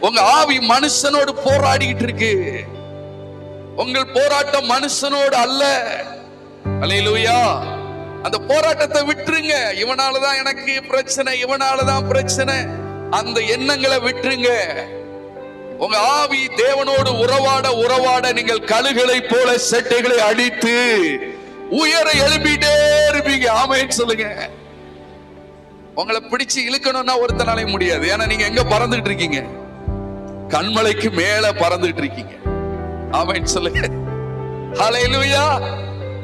உங்க ஆவி மனுஷனோடு போராடிட்டு இருக்கு. உங்கள் போராட்டம் மனுஷனோடு அல்ல. அல்லேலூயா. அந்த போராட்டத்தை விட்டுருங்க. இவனாலதான் எனக்கு பிரச்சனை, இவனாலதான் பிரச்சனை, அந்த எண்ணங்களை விட்டுருங்க. உங்க ஆவி தேவனோடு உறவாட உறவாட நீங்கள் கழுகளை போல செட்டைகளை அடித்து உயர எழுப்பிட்டே இருப்பீங்க. ஆமென் சொல்லுங்க. உங்களை பிடிச்சு இழுக்கணும்னா ஒருத்தனாலே முடியாது. ஏன்னா நீங்க எங்க பறந்துட்டு இருக்கீங்க? கண்மலைக்கு மேல பறந்துட்டு இருக்கீங்க. ஆமென் சொல்லுங்க. ஹல்லேலூயா.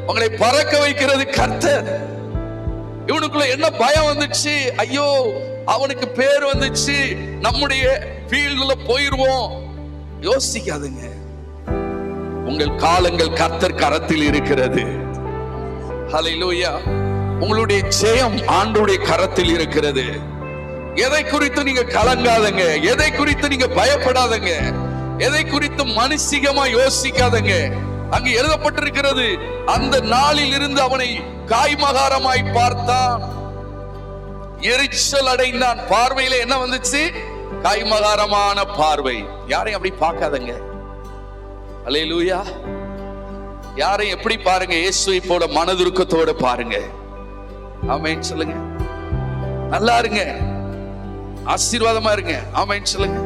உங்களை பறக்க வைக்கிறது கர்த்தர். இவனுக்குள்ள என்ன பயம் வந்துச்சு? ஐயோ அவனுக்கு பேர் வந்துச்சு, நம்முடைய ஃபீல்ட்ல போயிருவோம். யோசிக்காதுங்க. உங்கள் காலங்கள் கர்த்தர் கரத்தில் இருக்கிறது. ஹல்லேலூயா. உங்களுடைய ஜெயம் ஆண்டவருடைய கரத்தில் இருக்கிறது. எதை குறித்து நீங்க கலங்காதங்க, எதை குறித்து நீங்க பயப்படாதங்க, எதை குறித்து மனுஷிகமா யோசிக்காதங்க. அங்கு எழுதப்பட்டிருக்கிறது, அந்த நாளில் இருந்து அவனை காய்மகாரமாய் பார்த்தான், எரிச்சல் அடைந்தான். பார்வையில என்ன வந்துச்சு? காய்மகாரமான பார்வை. யாரையும் அப்படி பார்க்காதங்க. அல்லேலூயா. யாரையும் எப்படி பாருங்க? இயேசுவை போல மனதுருக்கத்தோட பாருங்க. ஆமென் சொல்லுங்க. நல்லா இருங்க, ஆசீர்வாதமா இருங்க. ஆமென் சொல்லுங்க.